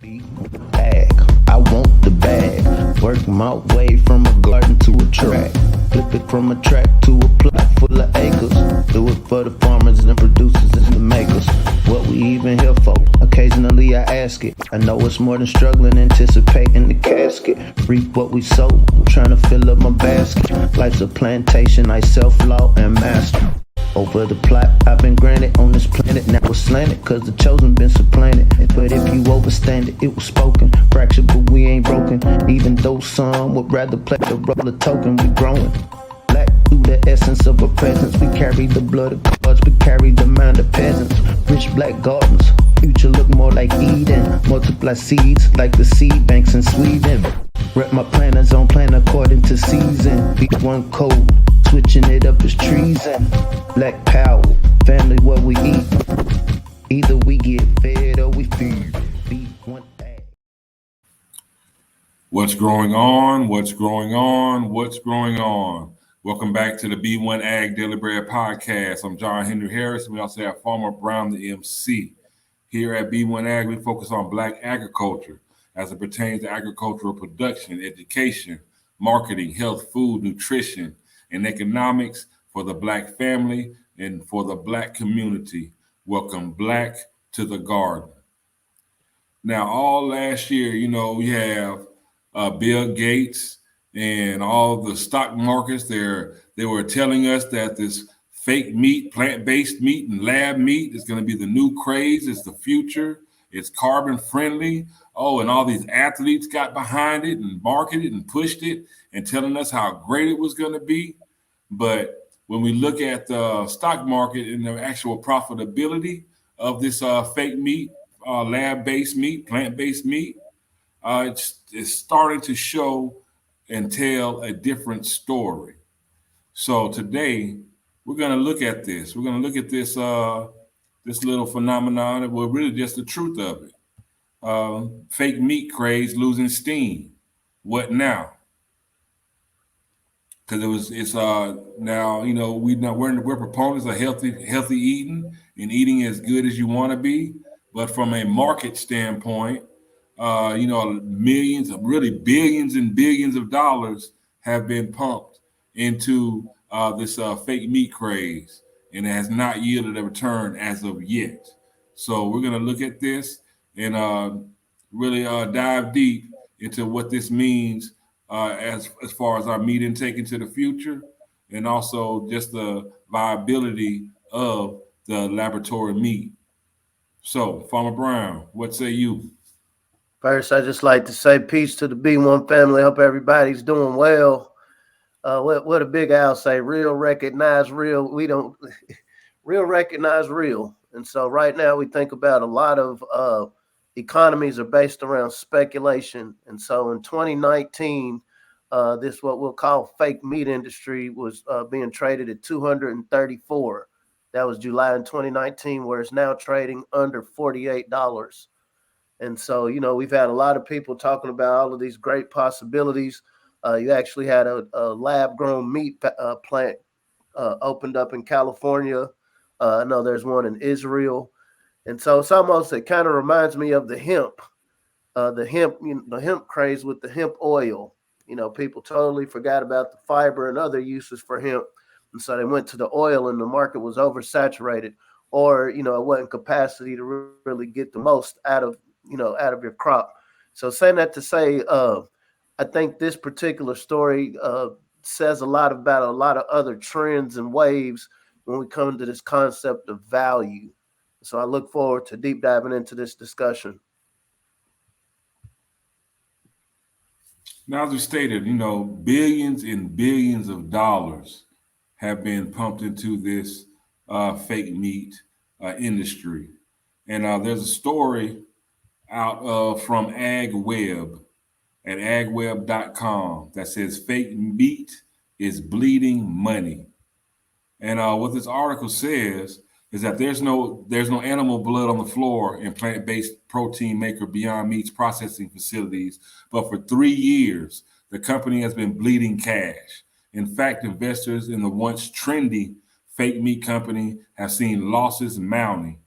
Bag, I want the bag. Work my way from a garden to a track. Flip it from a track to a plot full of acres. Do it for the farmers and the producers and the makers. What we even here for? Occasionally I ask it. I know it's more than struggling, anticipating the casket. Reap what we sow, trying to fill up my basket. Life's a plantation, I self-law and master. Over the plot I've been granted on this planet. Now it's slanted, cause the chosen been supplanted. But if you overstand it, it was spoken. Fractured, but we ain't broken. Even though some would rather play the role of token, we growing. Black through the essence of a presence. We carry the blood of gods, we carry the mind of peasants. Rich black gardens, future look more like Eden. Multiply seeds like the seed banks in Sweden. Rep my planners on plan according to season. B1 code, switching it up is treason. Black power, family what we eat. Either we get fed or we feed. B1AG. What's going on? What's going on? What's going on? Welcome back to the B1AG Daily Bread Podcast. I'm John Henry Harris, and we also have Farmer Brown, the MC. Here at B1AG, we focus on Black agriculture as it pertains to agricultural production, education, marketing, health, food, nutrition, and economics for the Black family and for the Black community. Welcome Black to the garden. Now, all last year, we have Bill Gates and all the stock markets. They were telling us that this fake meat, plant-based meat, and lab meat is going to be the new craze. It's the future. It's carbon friendly. Oh, and all these athletes got behind it and marketed and pushed it and telling us how great it was going to be. But when we look at the stock market and the actual profitability of this fake meat, lab-based meat, plant-based meat, it's starting to show and tell a different story. So today we're going to look at this. We're going to look at this this little phenomenon. Well, really just the truth of it. Fake meat craze losing steam. What now? Because it's now we're proponents of healthy eating and eating as good as you want to be, but from a market standpoint, millions, really billions and billions of dollars have been pumped into this fake meat craze, and it has not yielded a return as of yet. So we're going to look at this and really dive deep into what this means as far as our meat intake into the future, and also just the viability of the laboratory meat. So, Farmer Brown, what say you? First, I just like to say peace to the B1 family. Hope everybody's doing well. What a Big Al say? Real recognize real. We don't real recognize real. And so right now we think about a lot of economies are based around speculation. And so in 2019, this what we'll call fake meat industry was being traded at 234. That was July in 2019, where it's now trading under $48. And so, we've had a lot of people talking about all of these great possibilities. You actually had a lab-grown meat plant opened up in California. I know there's one in Israel. And so it kind of reminds me of the hemp craze with the hemp oil. People totally forgot about the fiber and other uses for hemp. And so they went to the oil, and the market was oversaturated, or, it wasn't capacity to really get the most out of your crop. So saying that to say, I think this particular story says a lot about a lot of other trends and waves when we come to this concept of value. So I look forward to deep diving into this discussion. Now, as we stated, billions and billions of dollars have been pumped into this fake meat industry. And there's a story out from AgWeb at agweb.com that says fake meat is bleeding money. And what this article says is that there's no animal blood on the floor in plant-based protein maker Beyond Meat's processing facilities, but for 3 years, the company has been bleeding cash. In fact, investors in the once trendy fake meat company have seen losses mounting.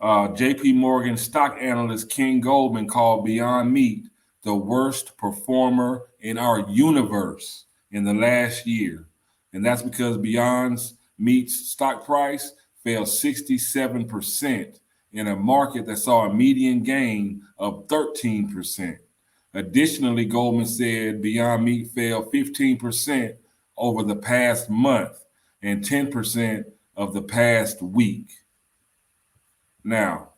JP Morgan stock analyst Ken Goldman called Beyond Meat the worst performer in our universe in the last year. And that's because Beyond Meat's stock price fell 67% in a market that saw a median gain of 13%. Additionally, Goldman said Beyond Meat fell 15% over the past month and 10% of the past week. Now,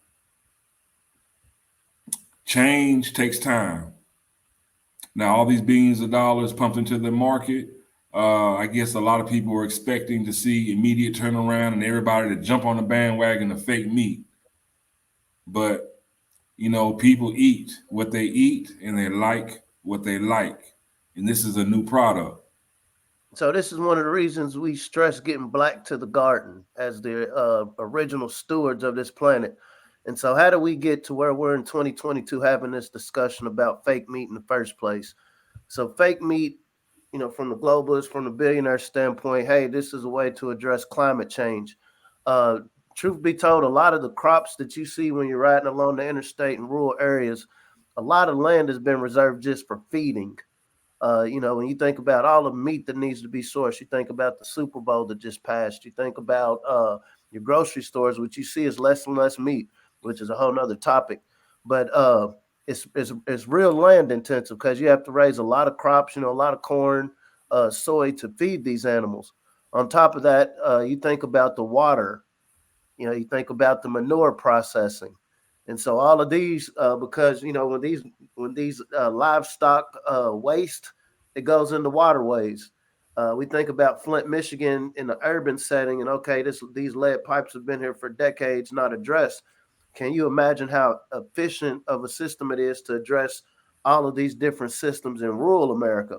change takes time. Now, all these billions of dollars pumped into the market, I guess a lot of people were expecting to see immediate turnaround and everybody to jump on the bandwagon of fake meat. But, people eat what they eat and they like what they like. And this is a new product. So this is one of the reasons we stress getting black to the garden as the original stewards of this planet. And so how do we get to where we're in 2022 having this discussion about fake meat in the first place? So fake meat, from the globalist, from the billionaire standpoint, hey, this is a way to address climate change. Truth be told, a lot of the crops that you see when you're riding along the interstate in rural areas, a lot of land has been reserved just for feeding. When you think about all the meat that needs to be sourced, you think about the Super Bowl that just passed, you think about your grocery stores, which you see is less and less meat, which is a whole nother topic. But it's real land intensive because you have to raise a lot of crops, a lot of corn, soy to feed these animals. On top of that, you think about the water, you think about the manure processing. And so all of these, because when these livestock waste, it goes into waterways. We think about Flint, Michigan, in the urban setting, and okay, these lead pipes have been here for decades, not addressed. Can you imagine how efficient of a system it is to address all of these different systems in rural America?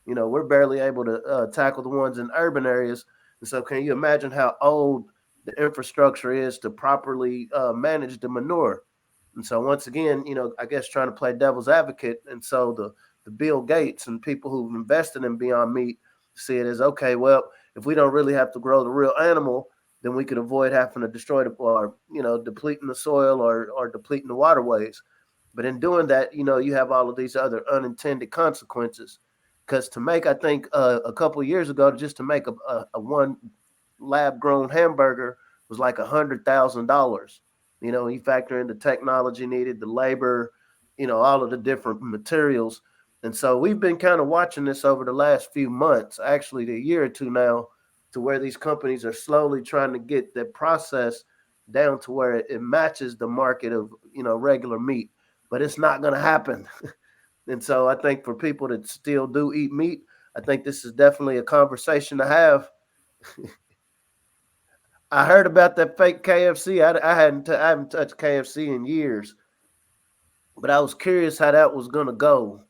We're barely able to tackle the ones in urban areas. And so can you imagine how old the infrastructure is to properly manage the manure? And so once again, I guess trying to play devil's advocate. And so the Bill Gates and people who've invested in Beyond Meat see it as, okay, well, if we don't really have to grow the real animal, then we could avoid having to destroy or depleting the soil or depleting the waterways. But in doing that, you have all of these other unintended consequences. Because to make, I think a couple of years ago, just to make a one lab grown hamburger was like $100,000. You factor in the technology needed, the labor, all of the different materials. And so we've been kind of watching this over the last few months, actually a year or two now, to where these companies are slowly trying to get that process down to where it matches the market of, regular meat. But it's not going to happen. And so I think for people that still do eat meat, I think this is definitely a conversation to have. I heard about that fake KFC. I haven't touched KFC in years, but I was curious how that was going to go.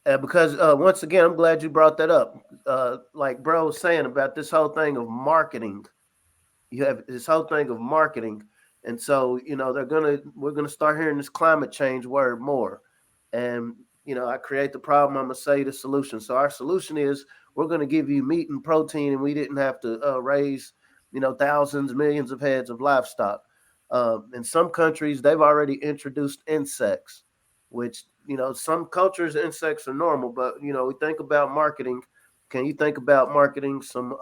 Because once again, I'm glad you brought that up. Like bro was saying about this whole thing of marketing. You have this whole thing of marketing. And so, we're gonna start hearing this climate change word more. And, I create the problem, I'm gonna say the solution. So our solution is we're gonna give you meat and protein, and we didn't have to raise, thousands, millions of heads of livestock. In some countries, they've already introduced insects, which, some cultures, insects are normal, but, we think about marketing. Can you think about marketing some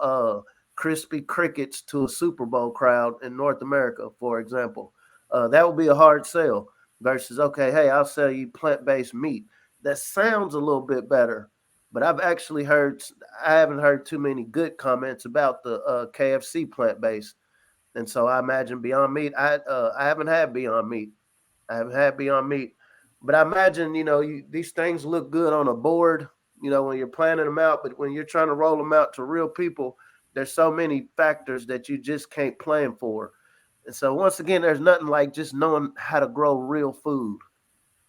crispy crickets to a Super Bowl crowd in North America, for example? That would be a hard sell versus, okay, hey, I'll sell you plant-based meat. That sounds a little bit better, but I haven't heard too many good comments about the KFC plant-based. And so I imagine Beyond Meat, I haven't had Beyond Meat. I haven't had Beyond Meat, but I imagine, these things look good on a board, when you're planning them out, but when you're trying to roll them out to real people, there's so many factors that you just can't plan for. And so once again, there's nothing like just knowing how to grow real food,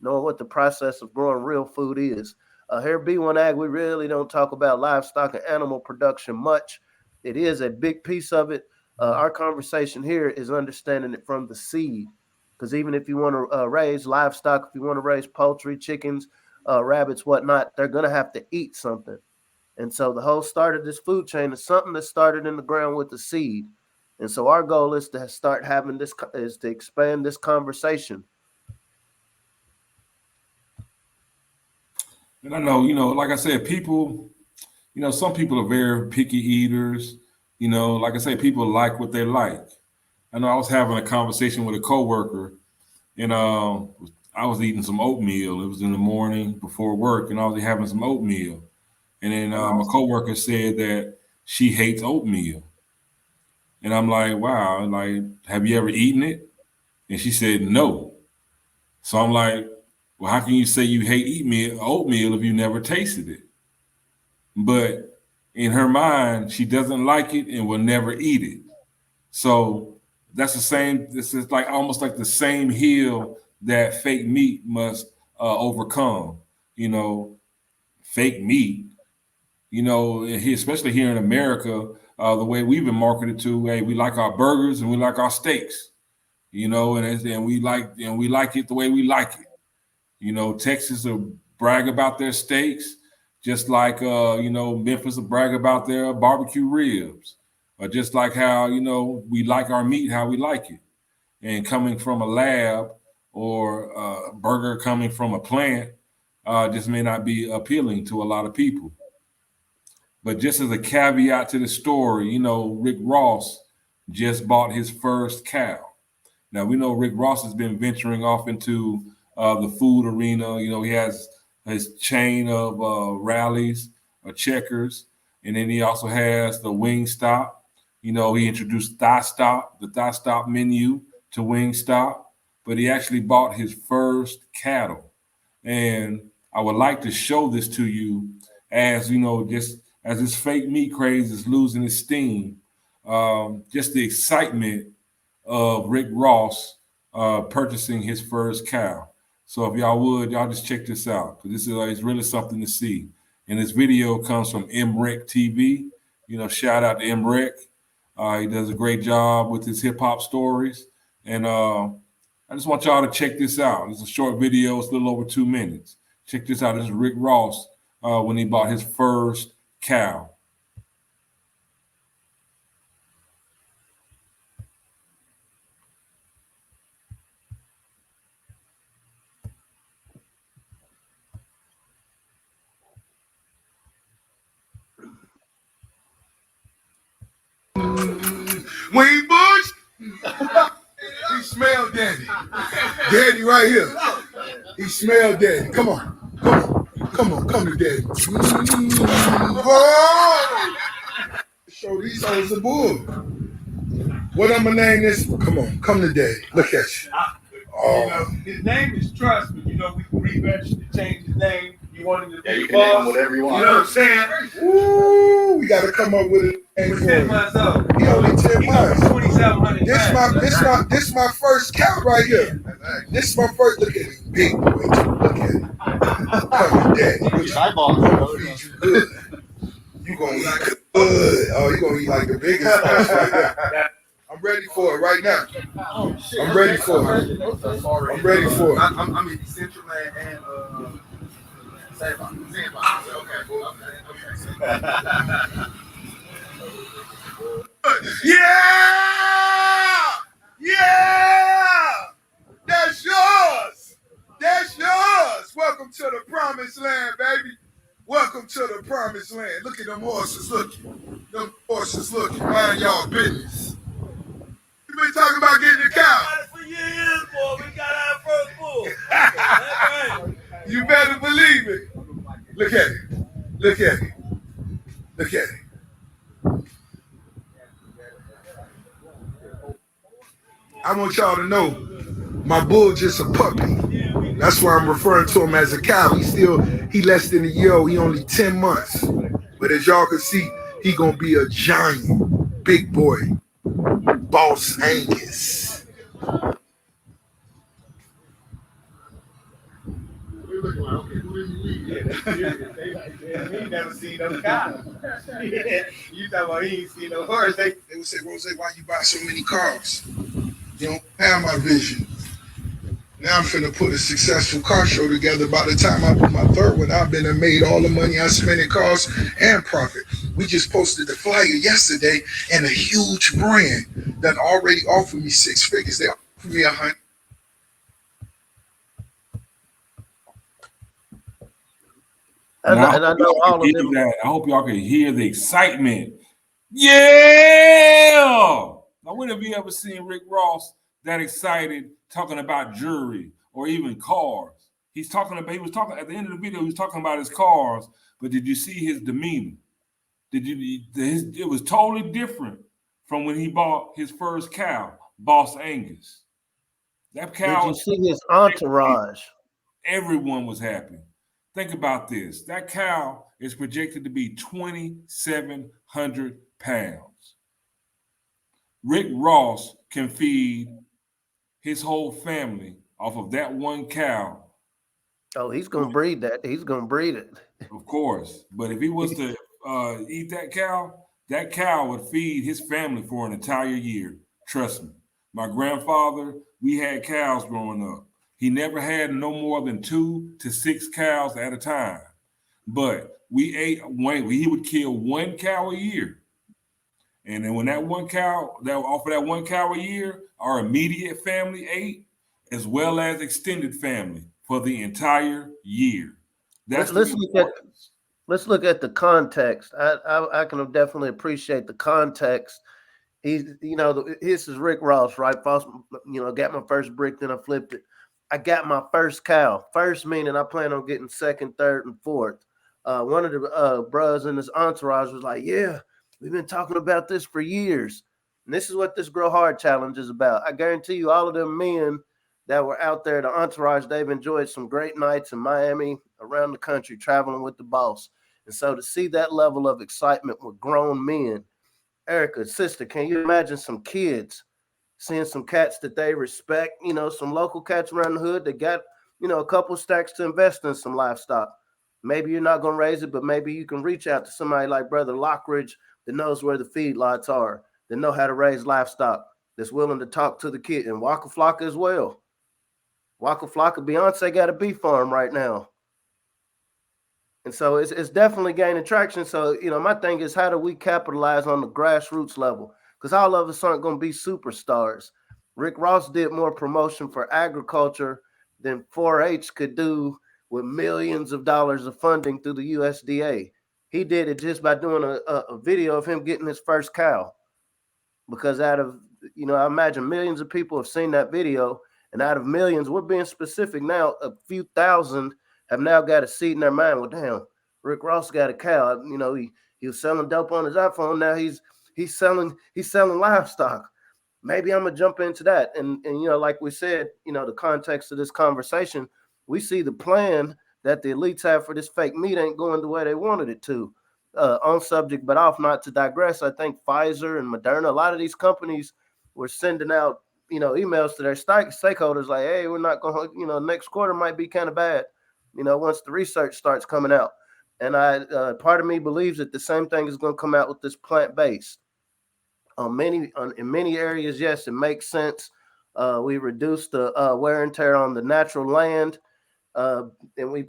knowing what the process of growing real food is. Here at B1AG, we really don't talk about livestock and animal production much. It is a big piece of it. Our conversation here is understanding it from the seed. Because even if you want to raise livestock, if you want to raise poultry, chickens, rabbits, whatnot, they're going to have to eat something. And so the whole start of this food chain is something that started in the ground with the seed. And so our goal is to start having this, is to expand this conversation. And I know, like I said, people, some people are very picky eaters. Like I say, people like what they like. I know I was having a conversation with a coworker, and I was eating some oatmeal. It was in the morning before work, and I was having some oatmeal. And then my coworker said that she hates oatmeal. And I'm like, wow, like, have you ever eaten it? And she said, no. So I'm like, well, how can you say you hate oatmeal if you never tasted it? But in her mind, she doesn't like it and will never eat it. So that's the same. This is like almost like the same hill that fake meat must overcome. Fake meat. Especially here in America, the way we've been marketed to, hey, we like our burgers and we like our steaks. And we like it the way we like it. Texas will brag about their steaks, just like Memphis will brag about their barbecue ribs, or just like how we like our meat how we like it. And coming from a lab or a burger coming from a plant just may not be appealing to a lot of people. But just as a caveat to the story, Rick Ross just bought his first cow. Now, we know Rick Ross has been venturing off into the food arena. He has his chain of rallies, Checkers, and then he also has the Wingstop. He introduced the Thigh Stop menu to Wingstop, but he actually bought his first cattle. And I would like to show this to you as, just as this fake meat craze is losing its steam, just the excitement of Rick Ross purchasing his first cow. So if y'all would, y'all just check this out, because this is it's really something to see. And this video comes from MREC TV. Shout out to MREC. He does a great job with his hip hop stories. And I just want y'all to check this out. It's a short video. It's a little over 2 minutes. Check this out. This is Rick Ross when he bought his first cow. Wayne Bush, he smelled daddy. Daddy right here. He smelled daddy. Come to daddy. Oh! Show these hoes a bull. What I'm gonna name this? Come to daddy. Look at you. Oh. His name is Trust, but we can re-register to change his name. You want him to be you can name him whatever you want. You know what I'm saying? Ooh, we gotta come up with it. He was 10 months old. He only 10 months. 2,700. This my first cow right here. This is my first. Look at it, big boy. Look at it. Come here, daddy. Feed you good. You gonna eat good. Oh, you gonna eat like the biggest stuff right there. I'm ready for it right now. I'm ready for it. I'm ready for it. I'm in Central and Sandbox. Yeah! Yeah! That's yours! That's yours! Welcome to the promised land, baby. Welcome to the promised land. Look at them horses looking. Them horses looking. Mind y'all business. You been talking about getting the cow. For years, boy. We got our first bull. Right. You better believe it. Look at it. Look at it. Look at it. I want y'all to know my bull just a puppy. That's why I'm referring to him as a cow. He less than a year old. He only 10 months. But as y'all can see, he gonna be a giant, big boy, boss Angus. He never seen no cow. You talking about he ain't seen no horse. They would say, Rose, why you buy so many cars? You don't have my vision. Now I'm finna put a successful car show together. By the time I put my third one, I've been and made all the money I spent in cars and profit. We just posted the flyer yesterday, and a huge brand that already offered me 6 figures. They offered me 100. And I hope I know y'all all can of hear them. that. I hope y'all can hear the excitement. Yeah! Now, when have you ever seen Rick Ross that excited talking about jewelry or even cars? He was talking at the end of the video, he was talking about his cars, but did you see his demeanor? It was totally different from when he bought his first cow, Boss Angus. That Did cow, you see his entourage? everyone was happy. Think about this. That cow is projected to be 2,700 pounds. Rick Ross can feed his whole family off of that one cow. Oh, he's gonna breed that. He's gonna breed it. Of course. But if he was to eat that cow would feed his family for an entire year. Trust me. My grandfather, we had cows growing up. He never had no more than 2 to 6 cows at a time. But he would kill one cow a year. And then when that one cow, off of that one cow a year, our immediate family ate, as well as extended family for the entire year. That's the Let's look at importance. let's look at the context. I can definitely appreciate the context. This is Rick Ross, right? Got my first brick, then I flipped it. I got my first cow. First meaning I plan on getting second, third, and fourth. One of the bros in his entourage was like, "Yeah, we've been talking about this for years." And this is what this Grow Hard Challenge is about. I guarantee you, all of them men that were out there, the entourage, they've enjoyed some great nights in Miami, around the country, traveling with the boss. And so to see that level of excitement with grown men, Erica, sister, can you imagine some kids seeing some cats that they respect, some local cats around the hood that got, a couple stacks to invest in some livestock? Maybe you're not going to raise it, but maybe you can reach out to somebody like Brother Lockridge that knows where the feedlots are, that know how to raise livestock, that's willing to talk to the kid, and Waka Flocka as well. Waka Flocka, Beyonce got a bee farm right now. And so it's definitely gaining traction. So, my thing is, how do we capitalize on the grassroots level? Because all of us aren't going to be superstars. Rick Ross did more promotion for agriculture than 4-H could do with millions of dollars of funding through the USDA. He did it just by doing a video of him getting his first cow. Because out of, I imagine millions of people have seen that video. And out of millions, we're being specific now, a few thousand have now got a seed in their mind. Well, damn, Rick Ross got a cow. He was selling dope on his iPhone. Now he's selling livestock. Maybe I'm gonna jump into that. And like we said, the context of this conversation, we see the plan that the elites have for this fake meat ain't going the way they wanted it to. On subject, but off, not to digress, I think Pfizer and Moderna, a lot of these companies were sending out emails to their stakeholders like, hey, we're not going to, next quarter might be kind of bad, once the research starts coming out. And part of me believes that the same thing is going to come out with this plant-based. In many areas, yes, it makes sense. We reduce the wear and tear on the natural land, and we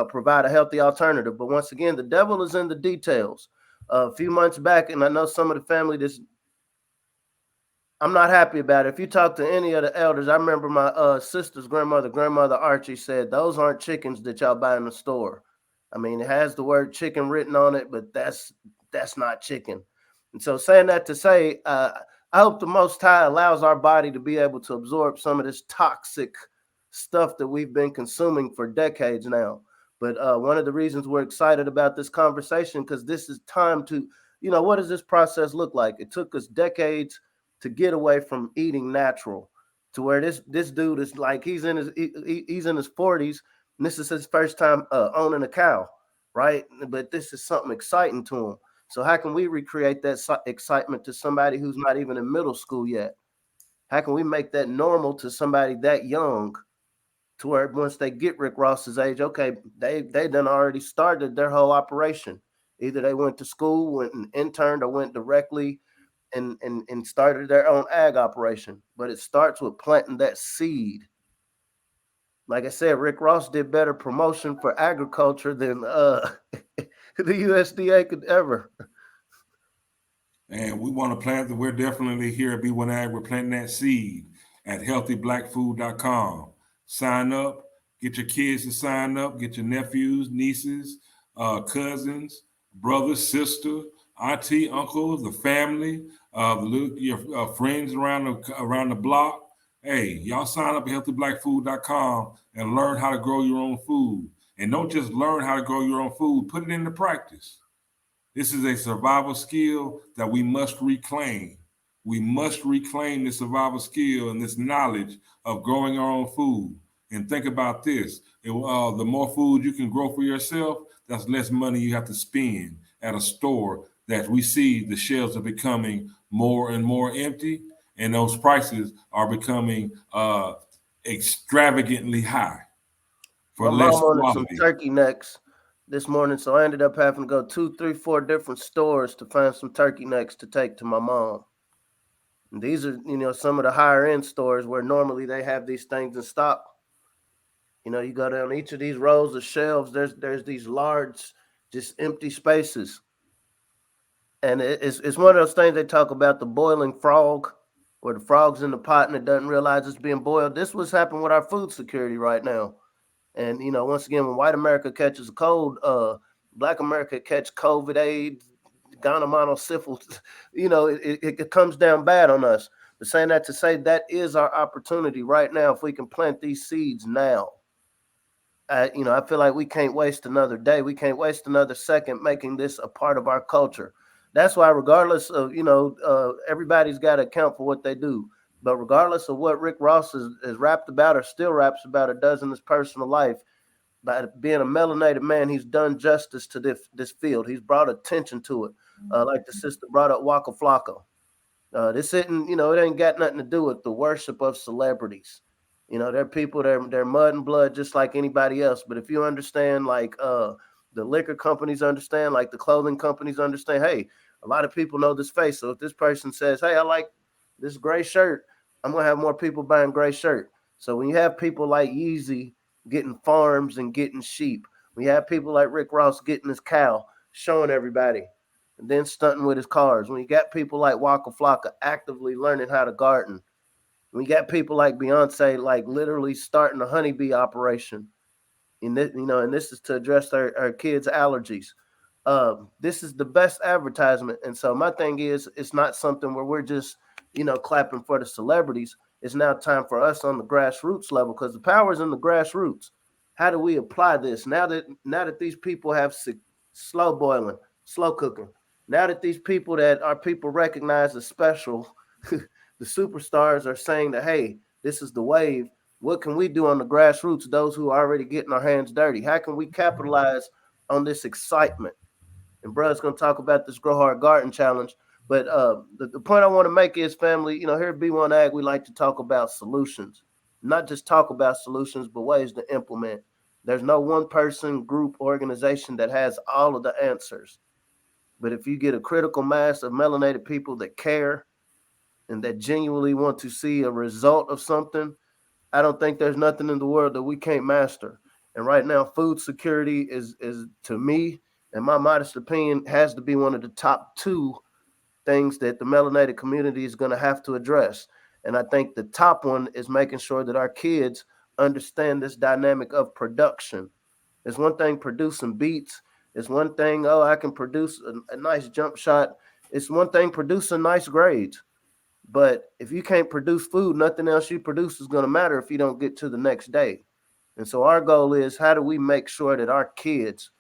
provide a healthy alternative. But once again, the devil is in the details. A few months back, and I know some of the family I'm not happy about it. If you talk to any of the elders, I remember my sister's grandmother Archie said, those aren't chickens that y'all buy in the store. I mean, it has the word chicken written on it, but that's not chicken. And so saying that to say, I hope the Most High allows our body to be able to absorb some of this toxic stuff that we've been consuming for decades now. But one of the reasons we're excited about this conversation, because this is time to, what does this process look like? It took us decades to get away from eating natural, to where this dude is like he's in his 40s, and this is his first time owning a cow, right? But this is something exciting to him. So how can we recreate that excitement to somebody who's not even in middle school yet? How can we make that normal to somebody that young, to where once they get Rick Ross's age, okay, they done already started their whole operation. Either they went to school, went and interned, or went directly and started their own ag operation. But it starts with planting that seed. Like I said, Rick Ross did better promotion for agriculture than the USDA could ever. And we want to plant that. We're definitely here at B1AG. We're planting that seed at healthyblackfood.com. Sign up, get your kids to sign up, get your nephews, nieces, cousins, brothers, sister, auntie, uncle, the family, your friends around the block. Hey, y'all sign up at healthyblackfood.com and learn how to grow your own food. And don't just learn how to grow your own food, put it into practice. This is a survival skill that we must reclaim. We must reclaim this survival skill and this knowledge of growing our own food. And think about this: the more food you can grow for yourself, that's less money you have to spend at a store that we see the shelves are becoming more and more empty, and those prices are becoming extravagantly high for My less mom wanted some quality. turkey necks this morning, so I ended up having to go 2, 3, 4 different stores to find some turkey necks to take to my mom. And these are, some of the higher end stores where normally they have these things in stock. You go down each of these rows of shelves, there's these large, just empty spaces. And it's one of those things they talk about, the boiling frog, where the frog's in the pot and it doesn't realize it's being boiled. This was happening with our food security right now. And once again, when white America catches a cold, black America catch COVID, AIDS, gonorrhea, syphilis. It comes down bad on us. But saying that to say that is our opportunity right now. If we can plant these seeds now, I feel like we can't waste another day. We can't waste another second making this a part of our culture. That's why, regardless of everybody's got to account for what they do. But regardless of what Rick Ross has rapped about or still raps about or does in his personal life, by being a melanated man, he's done justice to this field. He's brought attention to it. Like the sister brought up Waka Flocka. This isn't, it ain't got nothing to do with the worship of celebrities. They're people, they're mud and blood just like anybody else. But if you understand, like the liquor companies understand, like the clothing companies understand, hey, a lot of people know this face. So if this person says, hey, I like this gray shirt, I'm going to have more people buying gray shirt. So when you have people like Yeezy getting farms and getting sheep, we have people like Rick Ross getting his cow, showing everybody, and then stunting with his cars. When you got people like Waka Flocka actively learning how to garden, we got people like Beyonce, like literally starting a honeybee operation. And this is to address our kids' allergies. This is the best advertisement. And so my thing is, it's not something where we're just, clapping for the celebrities. It's now time for us on the grassroots level, because the power is in the grassroots. How do we apply this now that these people have slow boiling, slow cooking? Now that these people that our people recognize as special, the superstars are saying that, hey, this is the wave. What can we do on the grassroots, those who are already getting our hands dirty? How can we capitalize on this excitement? And Brad's going to talk about this Grow Hard Garden Challenge. But the point I want to make is, family, here at B1AG, we like to talk about solutions. Not just talk about solutions, but ways to implement. There's no one person, group, organization that has all of the answers. But if you get a critical mass of melanated people that care and that genuinely want to see a result of something, I don't think there's nothing in the world that we can't master. And right now, food security is to me, in my modest opinion, has to be one of the top 2 things that the melanated community is going to have to address. And I think the top one is making sure that our kids understand this dynamic of production. It's one thing producing beats. It's one thing, I can produce a nice jump shot. It's one thing producing nice grades. But if you can't produce food, nothing else you produce is going to matter if you don't get to the next day. And so our goal is, how do we make sure that our kids,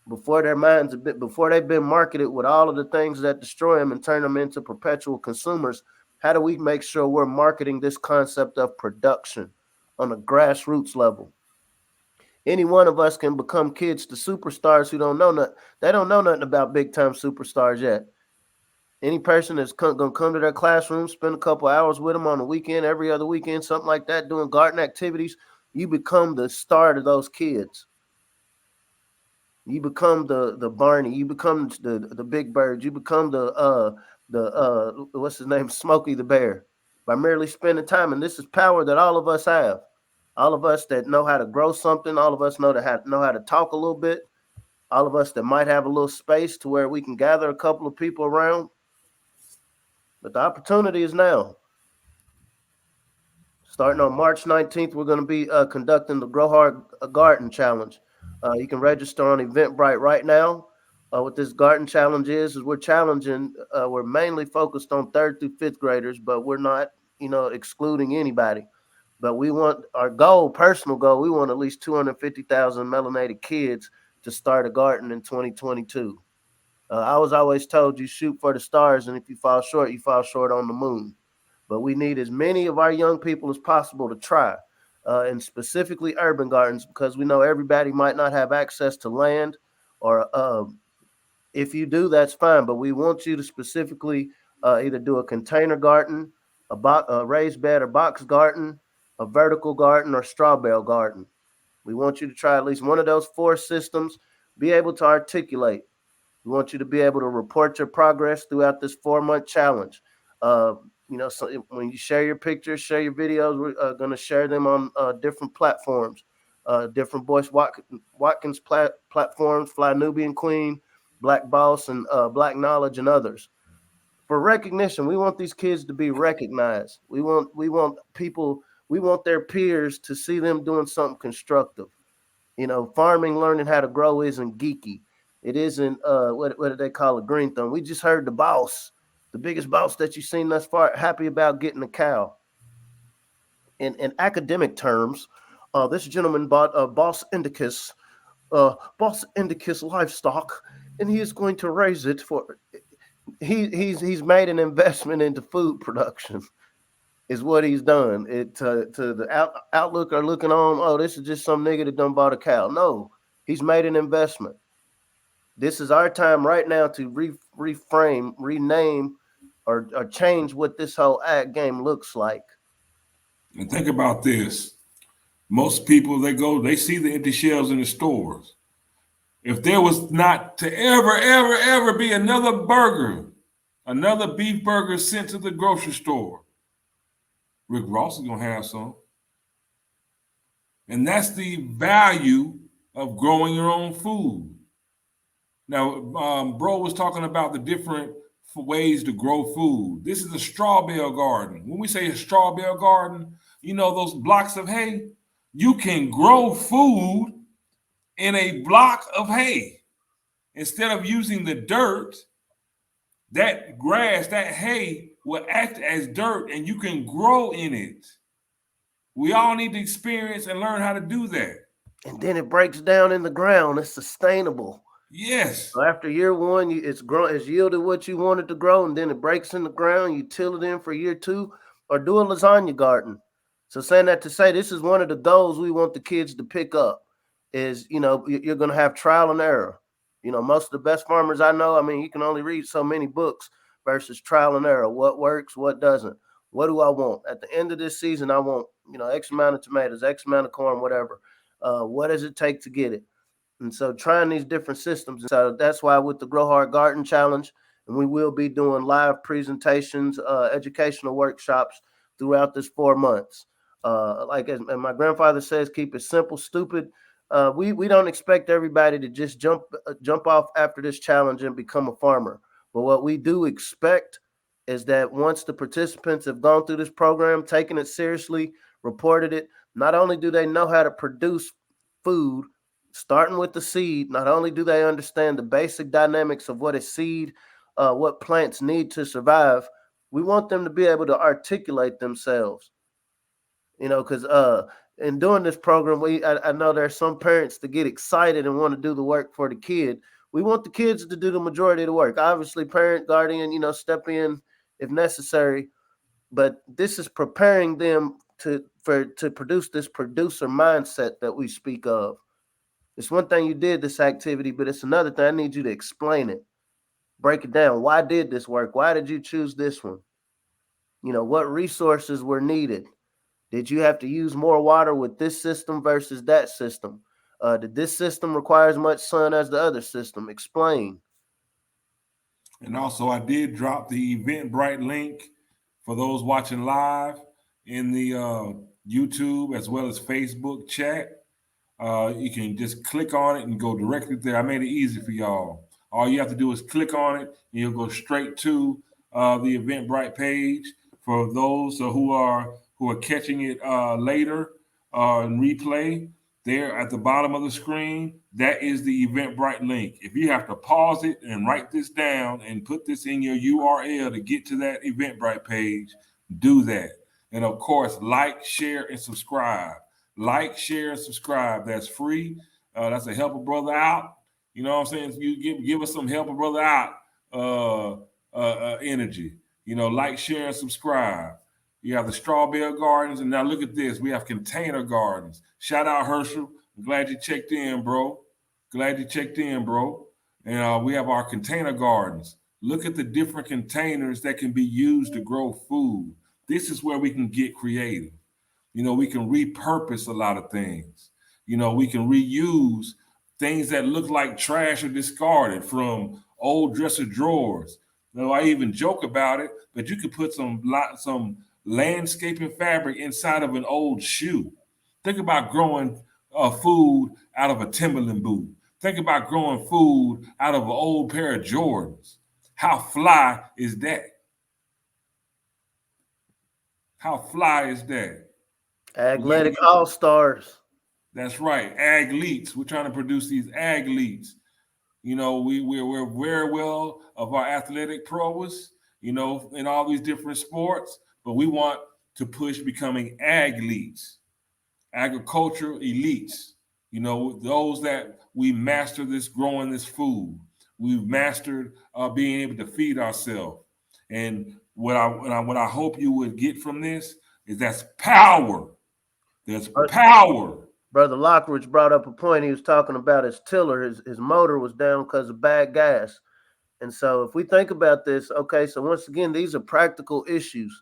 before they've been marketed with all of the things that destroy them and turn them into perpetual consumers, how do we make sure we're marketing this concept of production on a grassroots level? Any one of us can become kids to superstars who don't know nothing. They don't know nothing about big time superstars yet. Any person that's going to come to their classroom, spend a couple hours with them on the weekend, every other weekend, something like that, doing garden activities, you become the star to those kids. You become the Barney. You become the Big Bird. You become the what's his name, Smokey the Bear, by merely spending time. And this is power that all of us have. All of us that know how to grow something. All of us know how to talk a little bit. All of us that might have a little space to where we can gather a couple of people around. But the opportunity is now. Starting on March 19th, we're going to be conducting the Grow Hard Garden Challenge. You can register on Eventbrite right now. What this garden challenge is we're challenging, we're mainly focused on 3rd through 5th graders, but we're not, excluding anybody. But we want our goal, personal goal, we want at least 250,000 melanated kids to start a garden in 2022. I was always told you shoot for the stars, and if you fall short on the moon. But we need as many of our young people as possible to try, and specifically urban gardens, because we know everybody might not have access to land, or if you do, that's fine. But we want you to specifically either do a container garden, a raised bed or box garden, a vertical garden, or straw bale garden. We want you to try at least one of those 4 systems, be able to articulate. We want you to be able to report your progress throughout this 4-month challenge. So when you share your pictures, share your videos, we're going to share them on different platforms, different Boyce Watkins platforms, Fly Nubian Queen, Black Boss, and Black Knowledge, and others. For recognition, we want these kids to be recognized. We want people, we want their peers to see them doing something constructive. Farming, learning how to grow isn't geeky. It isn't what do they call it, green thumb. We just heard the boss, the biggest boss that you've seen thus far, happy about getting a cow. In academic terms, this gentleman bought a Bos Indicus livestock, and he is going to raise it for. He's made an investment into food production. Is what he's done. To the outlook are looking on. Oh, this is just some nigga that done bought a cow. No, he's made an investment. This is our time right now to reframe, rename, or change what this whole ag game looks like. And think about this. Most people, they see the empty shelves in the stores. If there was not to ever be another beef burger sent to the grocery store, Rick Ross is going to have some. And that's the value of growing your own food. Now, Bro was talking about the different ways to grow food. This is a straw bale garden. When we say a straw bale garden, those blocks of hay, you can grow food in a block of hay. Instead of using the dirt, that grass, that hay will act as dirt, and you can grow in it. We all need to experience and learn how to do that. And then it breaks down in the ground. It's sustainable. Yes. So after year 1, it's yielded what you wanted to grow, and then it breaks in the ground. You till it in for year 2, or do a lasagna garden. So saying that to say, this is one of the goals we want the kids to pick up is, you're going to have trial and error. Most of the best farmers I know, you can only read so many books versus trial and error. What works, what doesn't. What do I want? At the end of this season, I want, X amount of tomatoes, X amount of corn, whatever. What does it take to get it? And so trying these different systems. And so that's why with the Grow Hard Garden Challenge, and we will be doing live presentations, educational workshops throughout this 4 months. As my grandfather says, keep it simple, stupid. We don't expect everybody to just jump off after this challenge and become a farmer. But what we do expect is that once the participants have gone through this program, taken it seriously, reported it, not only do they know how to produce food, starting with the seed, not only do they understand the basic dynamics of what a seed, what plants need to survive, we want them to be able to articulate themselves. Because in doing this program, I know there's some parents that get excited and want to do the work for the kid. We want the kids to do the majority of the work. Obviously, parent, guardian, step in if necessary. But this is preparing them to produce this producer mindset that we speak of. It's one thing you did this activity, but it's another thing I need you to explain it. Break it down. Why did this work? Why did you choose this one? What resources were needed? Did you have to use more water with this system versus that system? Did this system require as much sun as the other system? Explain. And also, I did drop the Eventbrite link for those watching live in the YouTube as well as Facebook chat. You can just click on it and go directly there. I made it easy for y'all. All you have to do is click on it, and you'll go straight to the Eventbrite page for those who are catching it later in replay. There at the bottom of the screen, that is the Eventbrite link. If you have to pause it and write this down and put this in your URL to get to that Eventbrite page, do that. And of course, like, share, and subscribe. Like, share, and subscribe. That's free. That's a help a brother out. You know what I'm saying? You give us some help a brother out energy. You know, like, share, and subscribe. You have the Strawberry Gardens, and now look at this. We have container gardens. Shout out Herschel. I'm glad you checked in, bro. Glad you checked in, bro. And we have our container gardens. Look at the different containers that can be used to grow food. This is where we can get creative. You know, we can repurpose a lot of things. You know, we can reuse things that look like trash or discarded from old dresser drawers. You know, I even joke about it, but you could put some landscaping fabric inside of an old shoe. Think about growing food out of a Timberland boot. Think about growing food out of an old pair of Jordans. How fly is that? How fly is that? Athletic all-stars. That's right. Athletes. We're trying to produce these athletes. You know, we're very well of our athletic prowess, you know, in all these different sports, but we want to push becoming athletes, agricultural elites, you know, those that we master this growing this food. We've mastered being able to feed ourselves. And what I hope you would get from this is that's power. There's power. Brother Lockridge brought up a point. He was talking about his tiller. His motor was down because of bad gas. And so if we think about this, okay, so once again, these are practical issues.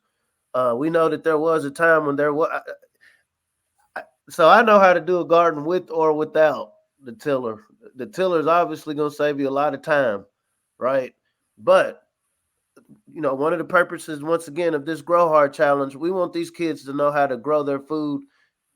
We know that there was a time when there was. So I know how to do a garden with or without the tiller. The tiller is obviously going to save you a lot of time, right? But, you know, one of the purposes, once again, of this Grow Hard Challenge, we want these kids to know how to grow their food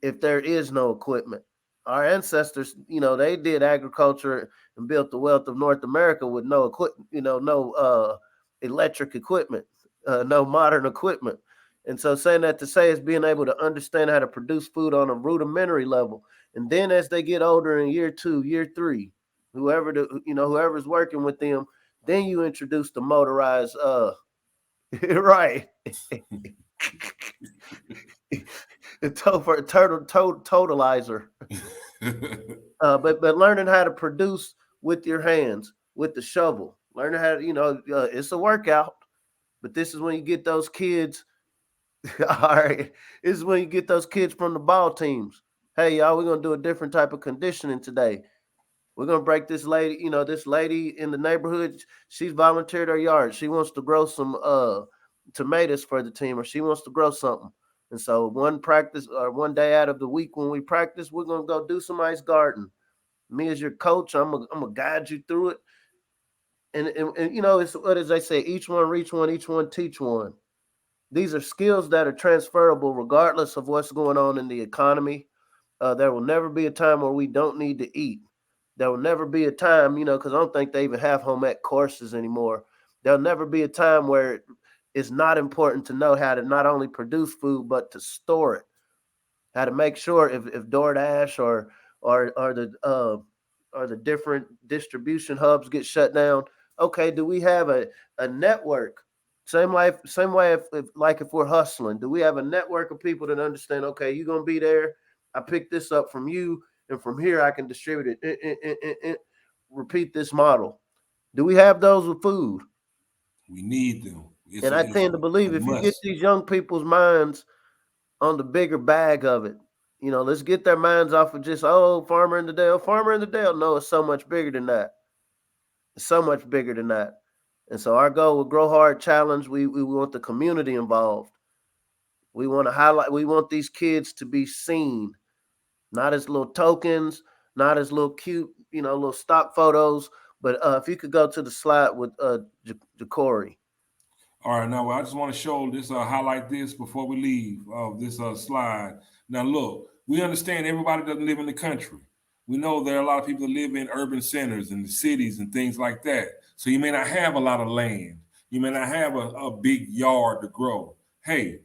if there is no equipment. Our ancestors, you know, they did agriculture and built the wealth of North America with no equipment, you know, no electric equipment, no modern equipment. And so saying that to say is being able to understand how to produce food on a rudimentary level. And then as they get older in year 2, year 3, whoever's working with them, then you introduce the motorized, right. The totalizer. But learning how to produce with your hands, with the shovel, learning how to, it's a workout, but this is when you get those kids. All right. This is when you get those kids from the ball teams. Hey, y'all, we're going to do a different type of conditioning today. We're going to break this lady, this lady in the neighborhood. She's volunteered her yard. She wants to grow some tomatoes for the team, or she wants to grow something. And so one day out of the week when we practice, we're going to go do somebody's garden. Me as your coach, I'm going to guide you through it. And it's what as they say, each one reach one, each one teach one. These are skills that are transferable regardless of what's going on in the economy. There will never be a time where we don't need to eat. There will never be a time, because I don't think they even have home ec courses anymore. There'll never be a time where it's not important to know how to not only produce food, but to store it. How to make sure if DoorDash or the different distribution hubs get shut down, okay, do we have a network? Same way if we're hustling, do we have a network of people that understand, okay, you're going to be there. I picked this up from you, and from here I can distribute it. Repeat this model. Do we have those with food? We need them. I tend to believe if you get these young people's minds on the bigger bag of it, let's get their minds off of just, farmer in the Dale. No, it's so much bigger than that. It's so much bigger than that. And so our goal with Grow Hard Challenge, we want the community involved. We want to highlight, we want these kids to be seen, not as little tokens, not as little cute, little stock photos. But if you could go to the slide with Ja'Cory. All right, now I just want to show this, highlight this before we leave this slide. Now, look, we understand everybody doesn't live in the country. We know there are a lot of people that live in urban centers and the cities and things like that. So you may not have a lot of land. You may not have a big yard to grow. Hey,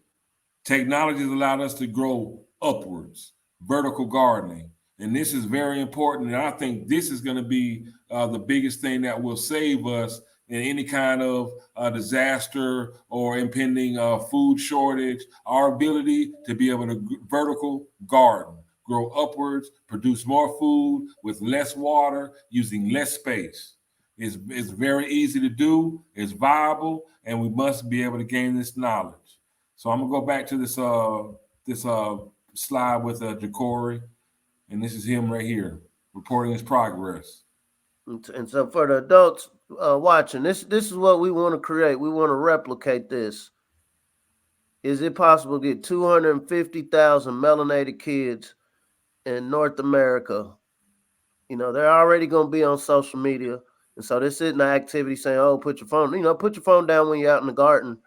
technology has allowed us to grow upwards, vertical gardening. And this is very important. And I think this is going to be the biggest thing that will save us in any kind of disaster or impending food shortage. Our ability to be able to vertical garden, grow upwards, produce more food with less water, using less space. It's very easy to do. It's viable, and we must be able to gain this knowledge. So I'm gonna go back to this slide with Jacory, and this is him right here reporting his progress. And so for the adults watching, this is what we want to create. We want to replicate this. Is it possible to get 250,000 melanated kids in North America? You know, they're already going to be on social media. And so this isn't an activity saying, oh, put your phone down when you're out in the garden.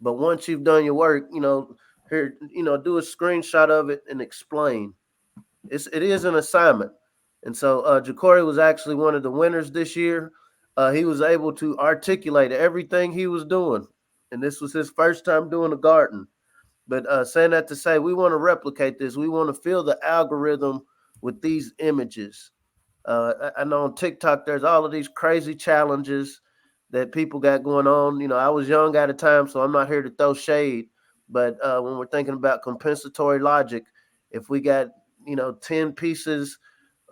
But once you've done your work, here, do a screenshot of it and explain. It is an assignment. And so Jacory was actually one of the winners this year. He was able to articulate everything he was doing. And this was his first time doing a garden. But saying that to say, we want to replicate this. We want to fill the algorithm with these images. I know on TikTok, there's all of these crazy challenges that people got going on. I was young at the time, so I'm not here to throw shade. But when we're thinking about compensatory logic, if we got, 10 pieces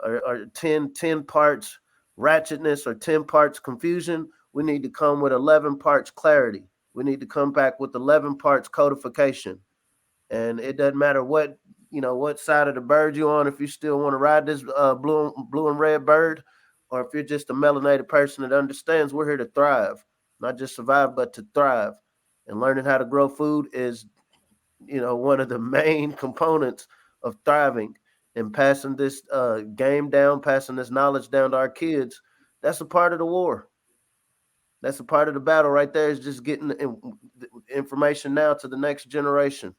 or 10 parts ratchetness or 10 parts confusion, we need to come with 11 parts clarity. We need to come back with 11 parts codification. And it doesn't matter what side of the bird you're on, if you still want to ride this blue and red bird, or if you're just a melanated person that understands we're here to thrive, not just survive, but to thrive. And learning how to grow food is, one of the main components of thriving. And passing this game down, passing this knowledge down to our kids, that's a part of the war. That's a part of the battle right there, is just getting the information now to the next generation.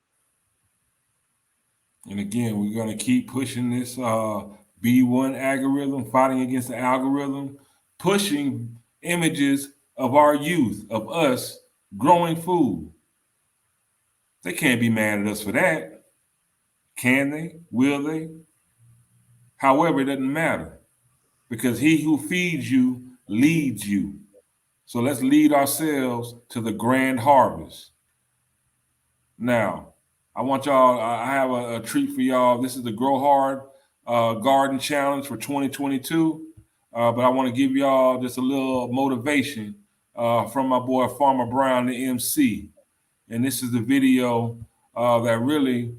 And again, we're going to keep pushing this B1 algorithm, fighting against the algorithm, pushing images of our youth, of us growing food. They can't be mad at us for that. Can they? Will they? However, it doesn't matter, because he who feeds you leads you. So let's lead ourselves to the grand harvest. Now, I have a treat for y'all. This is the Grow Hard Garden Challenge for 2022. But I want to give y'all just a little motivation from my boy Farmer Brown, the MC. And this is the video that really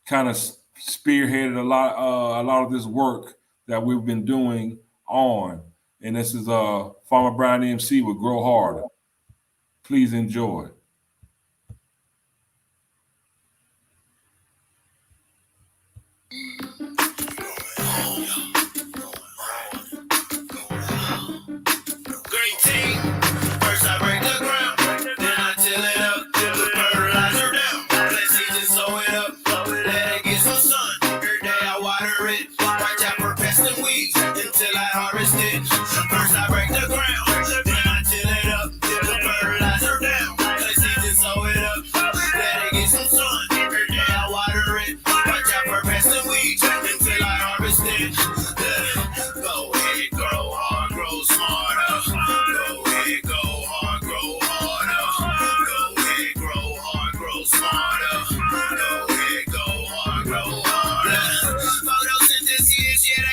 kind of spearheaded a lot of this work that we've been doing on. And this is Farmer Brown, the MC with Grow Harder. Please enjoy. Photosynthesis, yeah,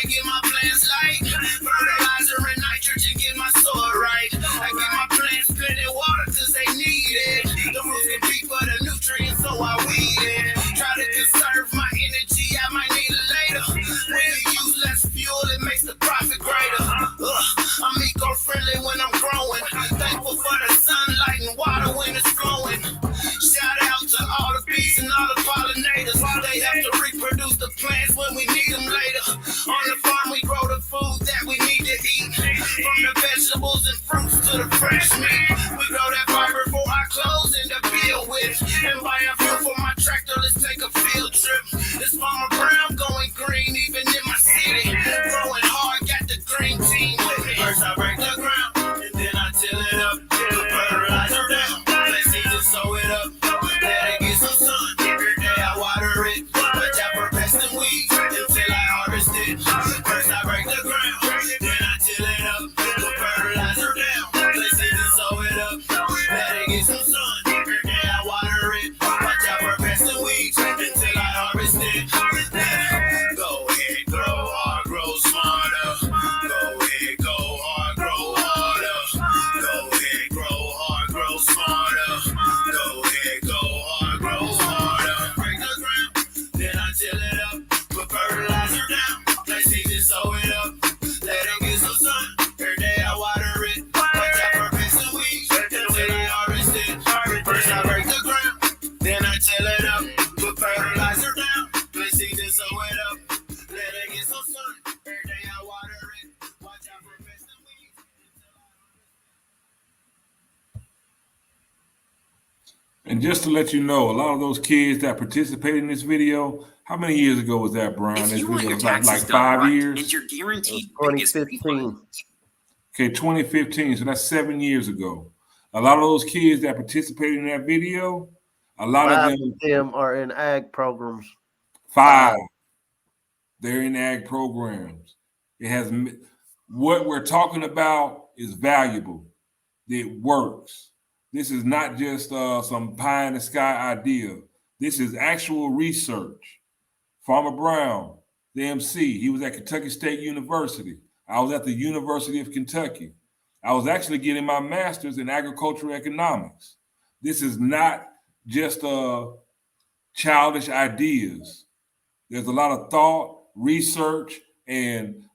And just to let you know, a lot of those kids that participated in this video, how many years ago was that, Brian? If This you want video your was taxes like done 5 right years. and your guaranteed biggest 2015. Okay, 2015. So that's 7 years ago. A lot of those kids that participated in that video, a lot of 5 them, of them are in ag programs. 5, they're in ag programs. It has what we're talking about is valuable. It works. This is not just some pie in the sky idea. This is actual research. Farmer Brown, the MC, he was at Kentucky State University. I was at the University of Kentucky. I was actually getting my master's in agricultural economics. This is not just childish ideas. There's a lot of thought, research, and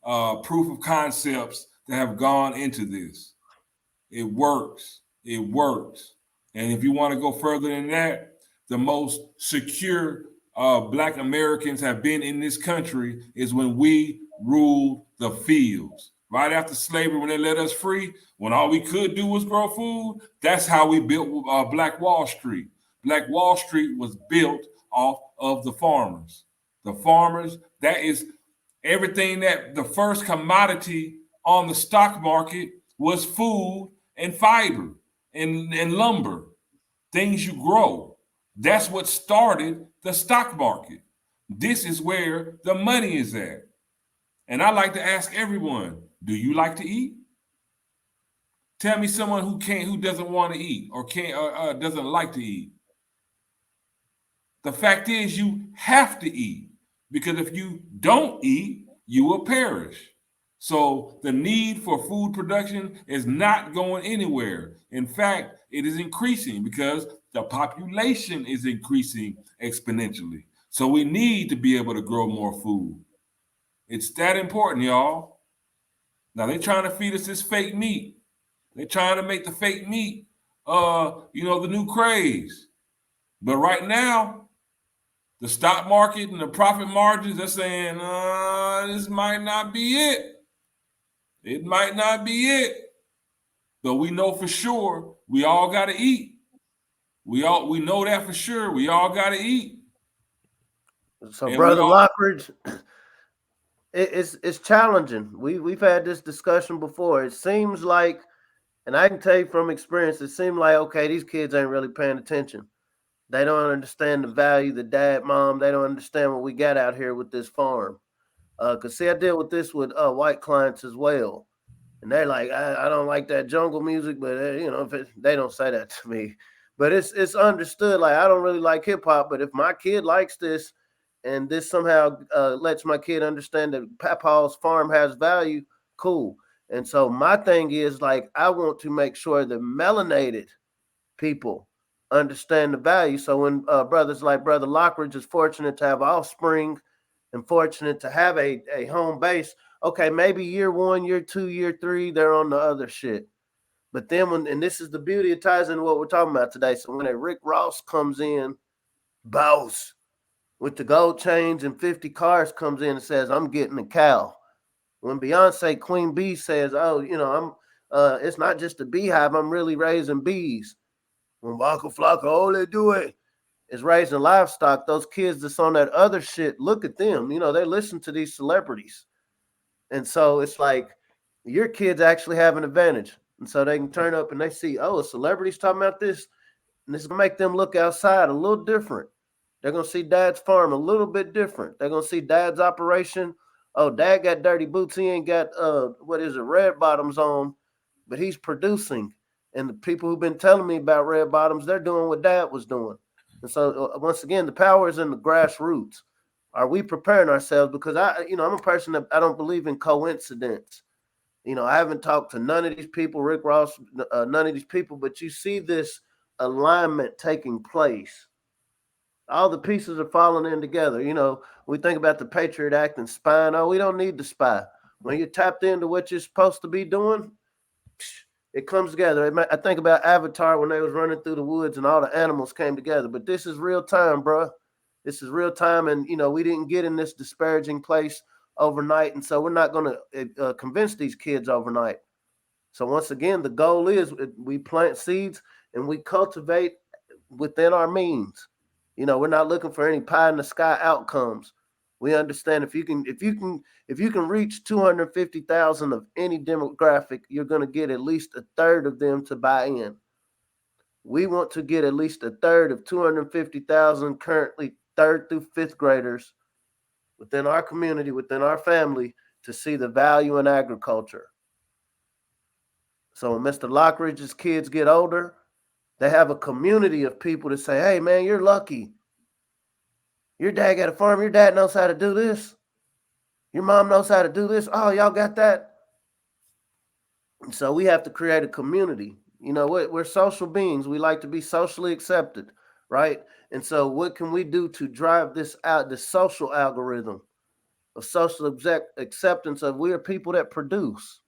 proof of concepts that have gone into this. It works. It works. And if you want to go further than that, the most secure Black Americans have been in this country is when we ruled the fields. Right after slavery, when they let us free, when all we could do was grow food, that's how we built Black Wall Street. Black Wall Street was built off of the farmers. The farmers, that is everything that the first commodity on the stock market was food and fiber and lumber, things you grow. That's what started the stock market. This is where the money is at. And I like to ask everyone, do you like to eat? Tell me someone who doesn't want to eat or doesn't like to eat. The fact is you have to eat, because if you don't eat, you will perish. So the need for food production is not going anywhere. In fact, it is increasing because the population is increasing exponentially. So we need to be able to grow more food. It's that important, y'all. Now they're trying to feed us this fake meat. They're trying to make the fake meat, the new craze. But right now, the stock market and the profit margins, they're saying, this might not be it. It might not be it. But we know for sure we all got to eat. We know that for sure. We all got to eat. So, And Brother Lockridge, it's challenging. We've had this discussion before. It seems like, and I can tell you from experience, it seemed like, okay, these kids ain't really paying attention. They don't understand the value, the dad, mom. They don't understand what we got out here with this farm. Because, see, I deal with this with white clients as well. And they're like, I don't like that jungle music, but, they don't say that to me. But it's understood. Like, I don't really like hip hop, but if my kid likes this and this somehow lets my kid understand that Papa's farm has value, cool. And so my thing is, like, I want to make sure the melanated people understand the value. So when brothers like Brother Lockridge is fortunate to have offspring and fortunate to have a home base, okay, maybe year 1, year 2, year 3, they're on the other shit. But then and this is the beauty, it ties into what we're talking about today. So when a Rick Ross comes in, boss, with the gold chains and 50 cars comes in and says, I'm getting a cow. When Beyonce Queen Bee says, I'm it's not just a beehive, I'm really raising bees. When Waka Flocka, all they do is raising livestock, those kids that's on that other shit, look at them. They listen to these celebrities. And so it's like your kids actually have an advantage. And so they can turn up and they see, a celebrity's talking about this. And it's going to make them look outside a little different. They're going to see dad's farm a little bit different. They're going to see dad's operation. Oh, dad got dirty boots. He ain't got, red bottoms on, but he's producing. And the people who've been telling me about red bottoms, they're doing what dad was doing. And so once again, the power is in the grassroots. Are we preparing ourselves? Because I'm a person that I don't believe in coincidence. I haven't talked to none of these people, Rick Ross, none of these people, but you see this alignment taking place. All the pieces are falling in together. We think about the Patriot Act and spying. Oh, we don't need to spy. When you're tapped into what you're supposed to be doing, it comes together. I think about Avatar when they was running through the woods and all the animals came together. But this is real time, bro. This is real time. And, we didn't get in this disparaging place overnight. And so we're not going to convince these kids overnight. So once again, the goal is we plant seeds and we cultivate within our means. You know, we're not looking for any pie in the sky outcomes. We understand if you can reach 250,000 of any demographic, you're going to get at least a third of them to buy in. We want to get at least a third of 250,000 currently third through fifth graders within our community, within our family, to see the value in agriculture. So when Mr. Lockridge's kids get older, they have a community of people to say, hey, man, you're lucky. Your dad got a farm. Your dad knows how to do this. Your mom knows how to do this. Oh, y'all got that? And so we have to create a community. You know, we're social beings. We like to be socially accepted, right? And so what can we do to drive this out, this social algorithm of social acceptance of we are people that produce?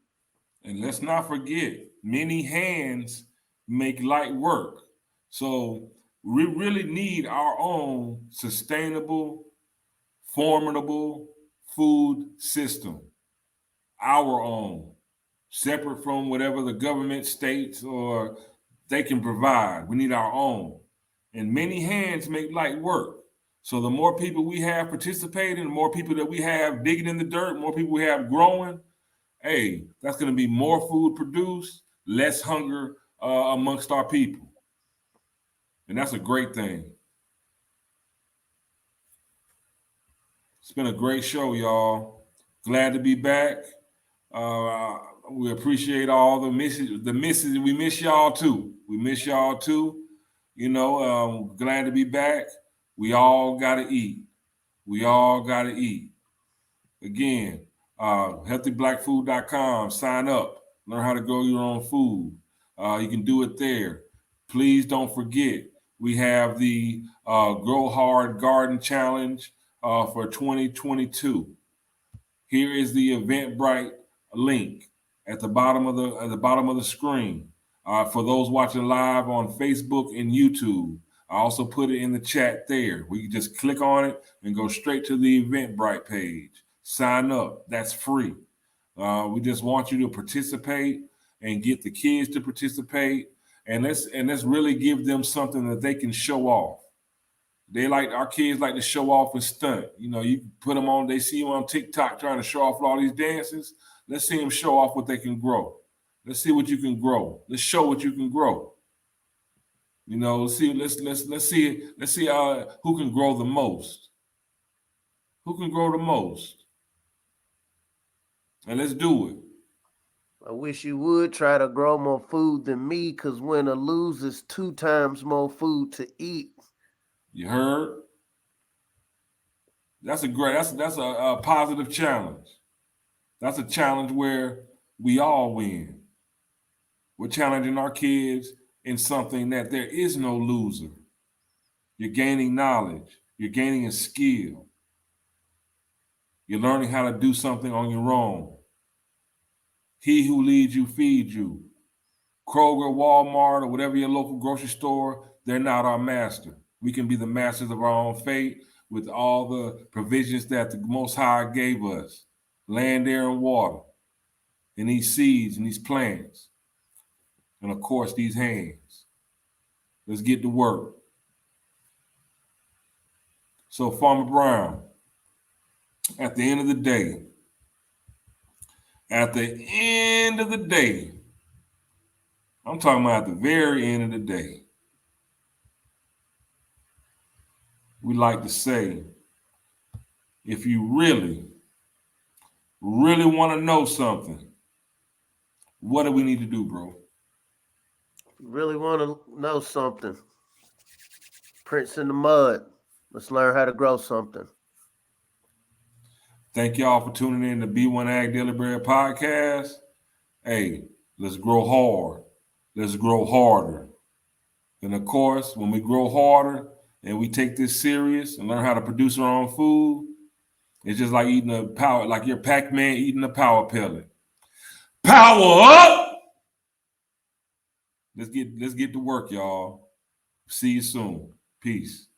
And let's not forget, many hands make light work. So we really need our own sustainable, formidable food system, our own, separate from whatever the government states or they can provide. We need our own. And many hands make light work. So the more people we have participating, the more people that we have digging in the dirt, more people we have growing, hey, that's going to be more food produced, less hunger amongst our people. And that's a great thing. It's been a great show, y'all. Glad to be back. We appreciate all the misses. We miss y'all too. You know, glad to be back. We all got to eat. Again, healthyblackfood.com. Sign up. Learn how to grow your own food. You can do it there. Please don't forget, we have the Grow Hard Garden Challenge for 2022. Here is the Eventbrite link at the bottom of the screen. For those watching live on Facebook and YouTube, I also put it in the chat there, where you just click on it and go straight to the Eventbrite page. Sign up. That's free. We just want you to participate and get the kids to participate, and let's really give them something that they can show off. Our kids like to show off and stunt. You know, you put them on, they see you on TikTok trying to show off all these dances. Let's see them show off what they can grow. Let's see what you can grow. Let's show what you can grow. You know, let's see who can grow the most. Who can grow the most? And let's do it. I wish you would try to grow more food than me, because winner loses 2 times more food to eat. You heard? That's a positive challenge. That's a challenge where we all win. We're challenging our kids in something that there is no loser. You're gaining knowledge. You're gaining a skill. You're learning how to do something on your own. He who leads you feeds you. Kroger, Walmart, or whatever your local grocery store, they're not our master. We can be the masters of our own fate with all the provisions that the Most High gave us. Land, air, and water. And these seeds and these plants. And of course, these hands. Let's get to work. So, Farmer Brown, at the end of the day, I'm talking about at the very end of the day, we like to say, if you really, really want to know something, what do we need to do, bro? Really want to know something? Prints in the mud. Let's learn how to grow something. Thank y'all for tuning in to B1AG Daily Bread Podcast. Hey, let's grow hard. Let's grow harder. And of course, when we grow harder and we take this serious and learn how to produce our own food, it's just like like your Pac-Man eating a power pellet. Power up! Let's get to work, y'all. See you soon. Peace.